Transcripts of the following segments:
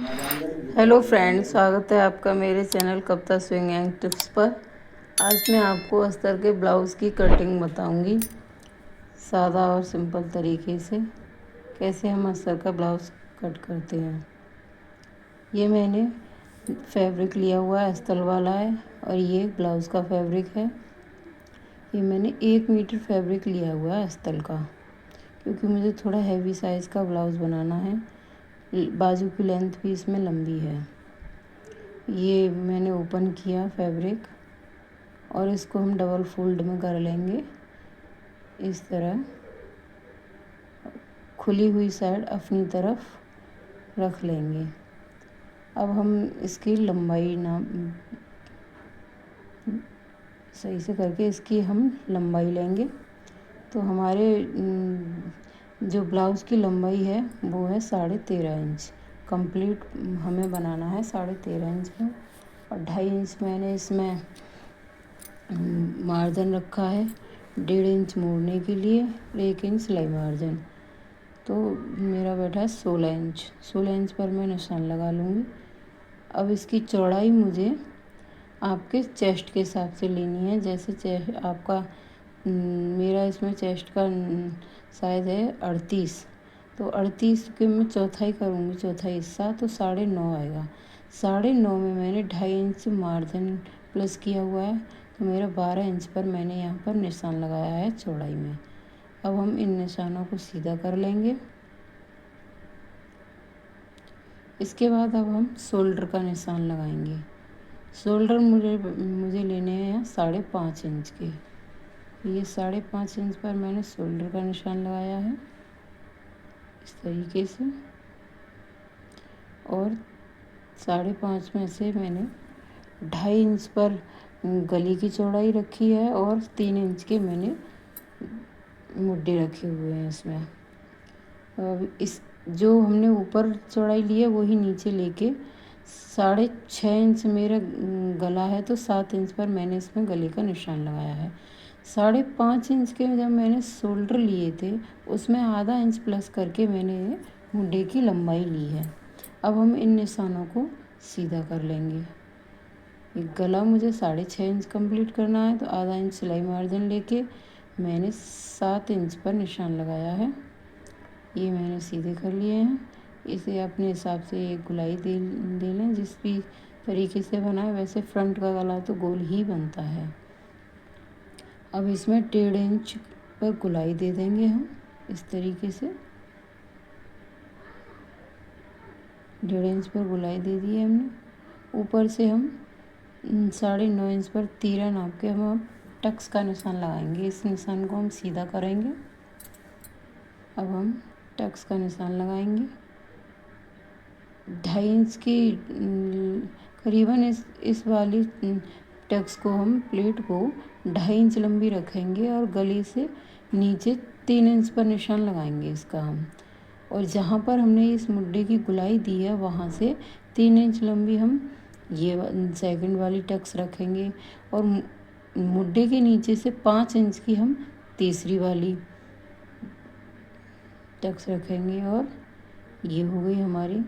Hello friends, स्वागत है आपका मेरे channel Kavita swing and tips पर। आज मैं आपको अस्तर के ब्लाउज़ की कटिंग बताऊंगी, सादा और सिंपल तरीके से कैसे हम अस्तर का ब्लाउज़ कट करते हैं। ये मैंने फैब्रिक लिया हुआ है, अस्तर वाला है, और ये ब्लाउज़ का फैब्रिक है। ये मैंने 1 मीटर फैब्रिक लिया हुआ है अस्तर का, क्योंकि मुझे थोड़ा हैवी साइज़ का ब्लाउज़ बनाना है। बाजू की लेंथ भी इसमें लंबी है। ये मैंने ओपन किया फैब्रिक और इसको हम डबल फोल्ड में कर लेंगे। इस तरह खुली हुई साइड अपनी तरफ रख लेंगे। अब हम इसकी लंबाई सही से करके इसकी हम लंबाई लेंगे। तो हमारे जो ब्लाउज़ की लंबाई है वो है 13.5 इंच। कंप्लीट हमें बनाना है 13.5 इंच में, और 2.5 इंच मैंने इसमें मार्जिन रखा है। 1.5 इंच मोड़ने के लिए, 1 इंच सिलाई मार्जिन। तो मेरा बैठा है 16 इंच। 16 इंच पर मैं निशान लगा लूँगी। अब इसकी चौड़ाई मुझे आपके चेस्ट के हिसाब से लेनी है। जैसे चेस्ट आपका मेरा इसमें चेस्ट का साइज़ है 38, तो 38 के मैं चौथाई करूँगी, चौथाई हिस्सा, तो 9.5 आएगा। 9.5 में मैंने 2.5 इंच मार्जिन प्लस किया हुआ है, तो मेरा 12 इंच पर मैंने यहाँ पर निशान लगाया है चौड़ाई में। अब हम इन निशानों को सीधा कर लेंगे। इसके बाद अब हम शोल्डर का निशान लगाएंगे। शोल्डर मुझे लेने हैं 5.5 इंच के। ये 5.5 इंच पर मैंने शोल्डर का निशान लगाया है इस तरीके से, और 5.5 में से मैंने 2.5 इंच पर गली की चौड़ाई रखी है, और 3 इंच के मैंने मुड्डे रखे हुए हैं इसमें। अब इस जो हमने ऊपर चौड़ाई ली है वही नीचे लेके 6.5 इंच मेरा गला है, तो 7 इंच पर मैंने इसमें गले का निशान लगाया है। 5.5 इंच के जब मैंने शोल्डर लिए थे उसमें आधा इंच प्लस करके मैंने मुड्डे की लंबाई ली है। अब हम इन निशानों को सीधा कर लेंगे। ये गला मुझे 6.5 इंच कंप्लीट करना है, तो आधा इंच सिलाई मार्जिन लेके मैंने 7 इंच पर निशान लगाया है। ये मैंने सीधे कर लिए हैं। इसे अपने हिसाब से एक गोलाई दे लें, जिस भी तरीके से बनाए। वैसे फ्रंट का गला तो गोल ही बनता है। अब इसमें 1.5 इंच पर गोलाई दे देंगे हम इस तरीके से। 1.5 इंच पर गोलाई दे दी है हमने। ऊपर से हम 9.5 इंच पर तीरा नाप के हम टक्स का निशान लगाएंगे। इस निशान को हम सीधा करेंगे। अब हम टक्स का निशान लगाएंगे। 2.5 इंच की करीबन इस वाली टक्स को हम प्लेट को 2.5 इंच लंबी रखेंगे, और गले से नीचे 3 इंच पर निशान लगाएंगे इसका हम। और जहाँ पर हमने इस मुड्डे की गोलाई दी है वहाँ से 3 इंच लंबी हम ये सेकंड वाली टक्स रखेंगे, और मुड्डे के नीचे से 5 इंच की हम तीसरी वाली टक्स रखेंगे। और ये हो गई हमारी।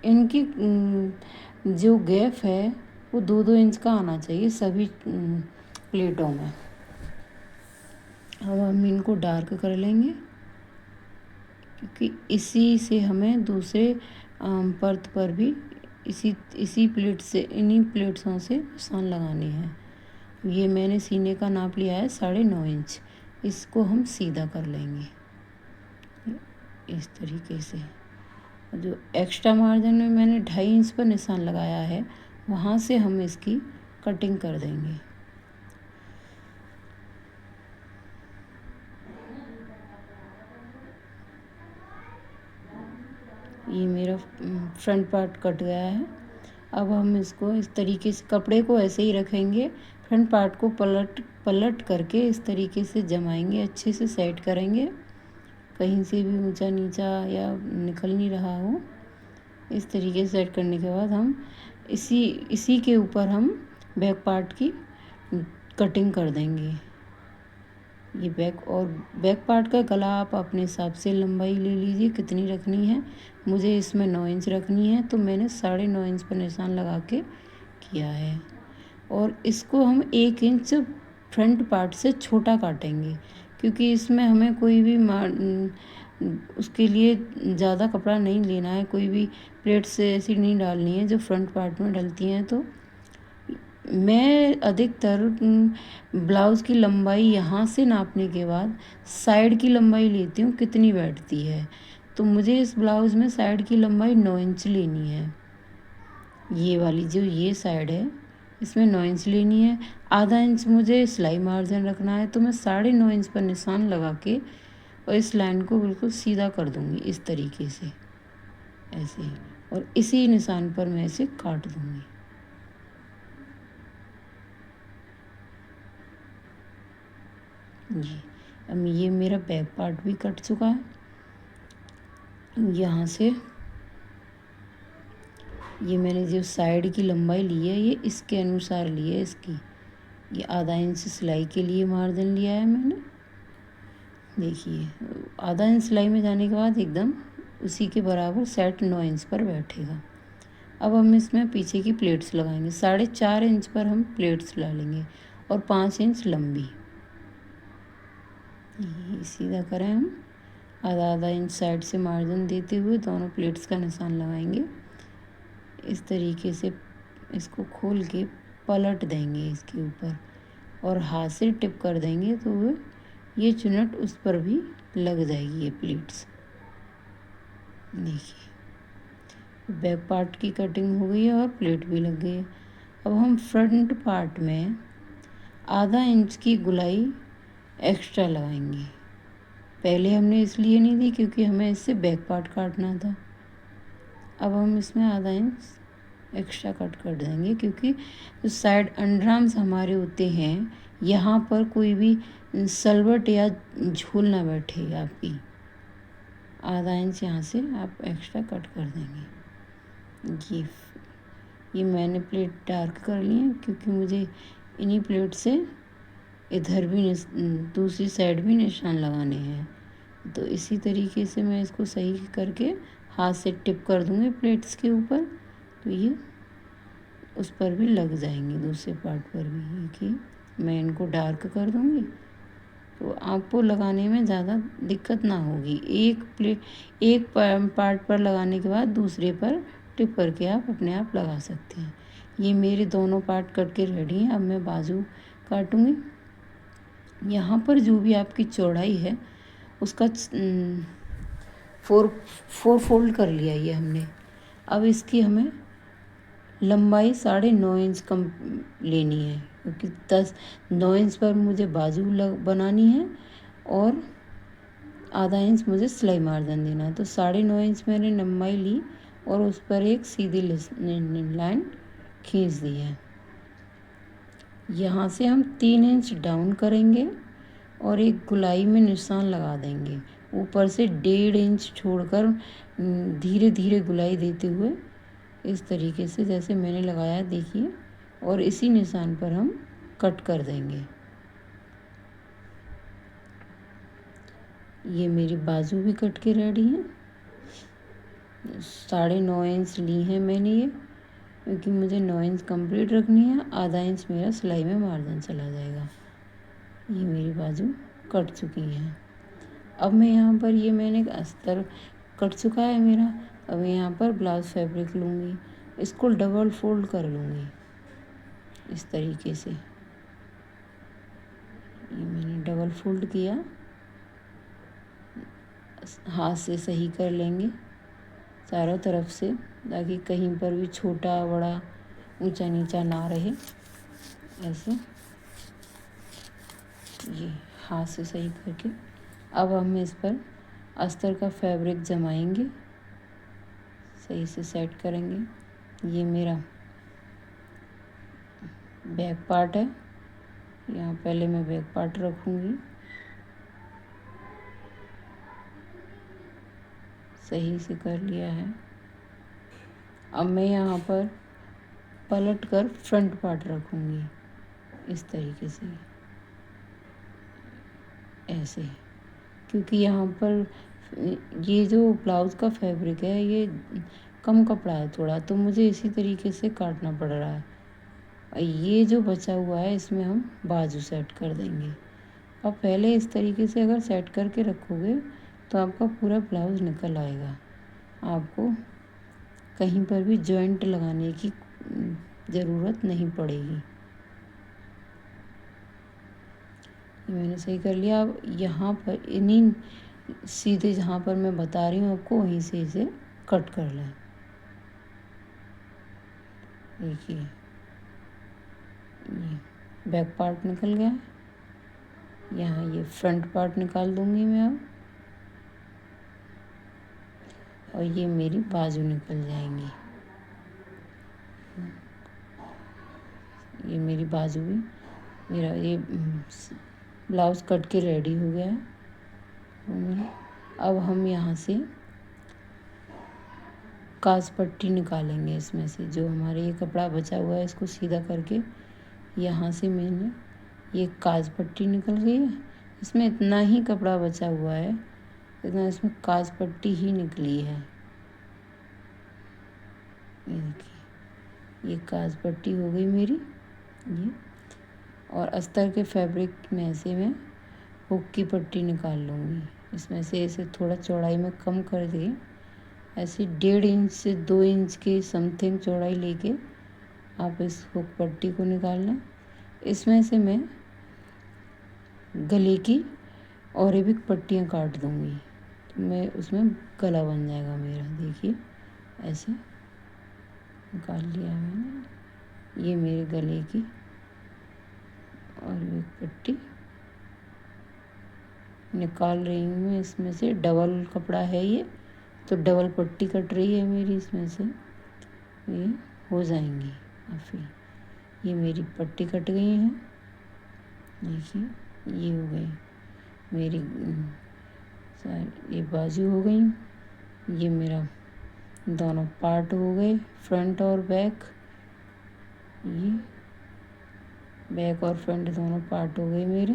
इनकी जो गैप है वो 2-2 इंच का आना चाहिए सभी प्लेटों में। अब हम इनको डार्क कर लेंगे, क्योंकि इसी से हमें दूसरे परत पर भी इसी प्लेट से, इन्हीं प्लेट्सों से निशान लगाने हैं। ये मैंने सीने का नाप लिया है 9.5 इंच। इसको हम सीधा कर लेंगे इस तरीके से। जो एक्स्ट्रा मार्जिन में मैंने 2.5 इंच पर निशान लगाया है वहाँ से हम इसकी कटिंग कर देंगे। ये मेरा फ्रंट पार्ट कट गया है। अब हम इसको इस तरीके से कपड़े को ऐसे ही रखेंगे। फ्रंट पार्ट को पलट करके इस तरीके से जमाएंगे, अच्छे से सेट करेंगे, कहीं से भी ऊंचा नीचा या निकल नहीं रहा हो। इस तरीके से सेट करने के बाद हम इसी के ऊपर हम बैक पार्ट की कटिंग कर देंगे। ये बैक पार्ट का गला आप अपने हिसाब से लंबाई ले लीजिए कितनी रखनी है। मुझे इसमें 9 इंच रखनी है तो मैंने 9.5 इंच पर निशान लगा के किया है। और इसको हम 1 इंच फ्रंट पार्ट से छोटा काटेंगे, क्योंकि इसमें हमें कोई भी उसके लिए ज़्यादा कपड़ा नहीं लेना है, कोई भी प्लेट से ऐसी नहीं डालनी है जो फ्रंट पार्ट में डलती हैं। तो मैं अधिकतर ब्लाउज़ की लंबाई यहाँ से नापने के बाद साइड की लंबाई लेती हूँ कितनी बैठती है। तो मुझे इस ब्लाउज़ में साइड की लंबाई 9 इंच लेनी है। ये वाली जो ये साइड है इसमें 9 इंच लेनी है। आधा इंच मुझे सिलाई मार्जिन रखना है, तो मैं 9.5 इंच पर निशान लगा के और इस लाइन को बिल्कुल सीधा कर दूँगी इस तरीके से, ऐसे। और इसी निशान पर मैं इसे काट दूँगी। जी, अब ये मेरा बैक पार्ट भी कट चुका है। यहाँ से ये मैंने जो साइड की लंबाई ली है ये इसके अनुसार ली है इसकी। ये आधा इंच सिलाई के लिए मार्जिन लिया है मैंने। देखिए आधा इंच सिलाई में जाने के बाद एकदम उसी के बराबर सेट 9 इंच पर बैठेगा। अब हम इसमें पीछे की प्लेट्स लगाएंगे। 4.5 इंच पर हम प्लेट्स डालेंगे और 5 इंच लंबी। ये सीधा करें हम। आधा आधा इंच साइड से मार्जिन देते हुए दोनों प्लेट्स का निशान लगाएंगे। इस तरीके से इसको खोल के पलट देंगे इसके ऊपर और हाथ से टिप कर देंगे तो ये चुनट उस पर भी लग जाएगी। ये प्लेट्स देखिए बैक पार्ट की कटिंग हो गई है और प्लेट भी लग गई है। अब हम फ्रंट पार्ट में आधा इंच की गुलाई एक्स्ट्रा लगाएंगे। पहले हमने इसलिए नहीं दी क्योंकि हमें इससे बैक पार्ट काटना था। अब हम इसमें आधा इंच एक्स्ट्रा कट कर देंगे, क्योंकि जो साइड अंडरआर्म्स हमारे होते हैं यहाँ पर कोई भी सलवट या झूल ना बैठे आपकी। आधा इंच यहाँ से आप एक्स्ट्रा कट कर देंगे। ये मैंने प्लेट डार्क कर ली है क्योंकि मुझे इन्हीं प्लेट से इधर भी दूसरी साइड भी निशान लगाने हैं। तो इसी तरीके से मैं इसको सही करके हाथ से टिप कर दूँगी प्लेट्स के ऊपर, तो ये उस पर भी लग जाएंगे दूसरे पार्ट पर भी। कि मैं इनको डार्क कर दूँगी तो आपको लगाने में ज़्यादा दिक्कत ना होगी। एक पार्ट पर लगाने के बाद दूसरे पर टिप करके आप अपने आप लगा सकते हैं। ये मेरे दोनों पार्ट कट के रेडी हैं। अब मैं बाजू काटूँगी। यहाँ पर जो भी आपकी चौड़ाई है उसका 4 फोल्ड कर लिया ये हमने। अब इसकी हमें लंबाई 9.5 इंच कम लेनी है, क्योंकि 9 इंच पर मुझे बाजू बनानी है और आधा इंच मुझे सिलाई मार्जिन देना है। तो 9.5 इंच मैंने लंबाई ली और उस पर एक सीधी लाइन खींच दी है। यहाँ से हम 3 इंच डाउन करेंगे और एक गुलाई में निशान लगा देंगे। ऊपर से 1.5 इंच छोड़कर धीरे धीरे गुलाई देते हुए इस तरीके से जैसे मैंने लगाया देखिए, और इसी निशान पर हम कट कर देंगे। ये मेरी बाजू भी कट के रेडी है। 9.5 इंच ली है मैंने ये, क्योंकि मुझे 9 इंच कंप्लीट रखनी है। आधा इंच मेरा सिलाई में मार्जिन चला जाएगा। ये मेरी बाजू कट चुकी है। अब मैं यहाँ पर ये मैंने अस्तर कट चुका है मेरा। अब यहाँ पर ब्लाउज फैब्रिक लूँगी, इसको डबल फोल्ड कर लूँगी इस तरीके से। ये मैंने डबल फोल्ड किया, हाथ से सही कर लेंगे चारों तरफ से, ताकि कहीं पर भी छोटा बड़ा ऊंचा नीचा ना रहे। ऐसे ये हाथ से सही करके अब हम इस पर अस्तर का फैब्रिक जमाएंगे, सही से सेट करेंगे। ये मेरा बैक पार्ट है। यहाँ पहले मैं बैक पार्ट रखूँगी, सही से कर लिया है। अब मैं यहाँ पर पलट कर फ्रंट पार्ट रखूँगी इस तरीके से। ऐसे, क्योंकि यहाँ पर ये जो ब्लाउज़ का फैब्रिक है ये कम कपड़ा है थोड़ा, तो मुझे इसी तरीके से काटना पड़ रहा है। और ये जो बचा हुआ है इसमें हम बाजू सेट कर देंगे। अब पहले इस तरीके से अगर सेट करके रखोगे तो आपका पूरा ब्लाउज़ निकल आएगा, आपको कहीं पर भी जॉइंट लगाने की ज़रूरत नहीं पड़ेगी। मैंने सही कर लिया। अब यहाँ पर इन्हीं सीधे जहाँ पर मैं बता रही हूँ आपको वहीं से इसे कट कर लें। देखिए ये बैक पार्ट निकल गया, यहाँ ये फ्रंट पार्ट निकाल दूँगी मैं अब, और ये मेरी बाजू निकल जाएंगी। ये मेरी बाजू भी, मेरा ये ब्लाउज़ कट के रेडी हो गया है। अब हम यहाँ से काज पट्टी निकालेंगे इसमें से, जो हमारे ये कपड़ा बचा हुआ है इसको सीधा करके यहाँ से मैंने ये काज पट्टी निकल गई है। इसमें इतना ही कपड़ा बचा हुआ है, इतना इसमें काज पट्टी ही निकली है। ये देखिए ये काज पट्टी हो गई मेरी ये। और अस्तर के फैब्रिक में से मैं हुक की पट्टी निकाल लूँगी। इसमें से इसे थोड़ा चौड़ाई में कम कर दिए, ऐसे 1.5 इंच से 2 इंच के समथिंग चौड़ाई लेके आप इस हुक पट्टी को निकाल लें। इसमें से मैं गले की और भी पट्टियाँ काट दूँगी, तो मैं उसमें गला बन जाएगा मेरा। देखिए ऐसे निकाल लिया मैंने, ये मेरे गले की और एक पट्टी निकाल रही हूँ मैं। इसमें से डबल कपड़ा है ये, तो डबल पट्टी कट रही है मेरी, इसमें से ये हो जाएंगी। और फिर ये मेरी पट्टी कट गई है, देखिए ये हो गई मेरी ये बाजू हो गई, ये मेरा दोनों पार्ट हो गए, फ्रंट और बैक। ये बैक और फ्रंट दोनों पार्ट हो गए मेरे,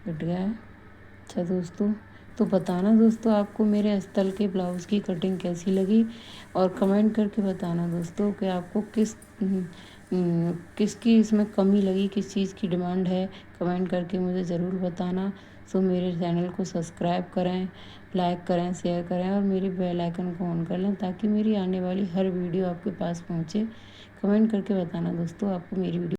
कट गया है। अच्छा दोस्तों, तो बताना दोस्तों आपको मेरे अस्तर के ब्लाउज़ की कटिंग कैसी लगी, और कमेंट करके बताना दोस्तों कि आपको किसकी इसमें कमी लगी, किस चीज़ की डिमांड है, कमेंट करके मुझे ज़रूर बताना। सो मेरे चैनल को सब्सक्राइब करें, लाइक करें, शेयर करें और मेरे बेल आइकन को ऑन कर लें, ताकि मेरी आने वाली हर वीडियो आपके पास पहुँचे। कमेंट करके बताना दोस्तों आपको मेरी वीडियो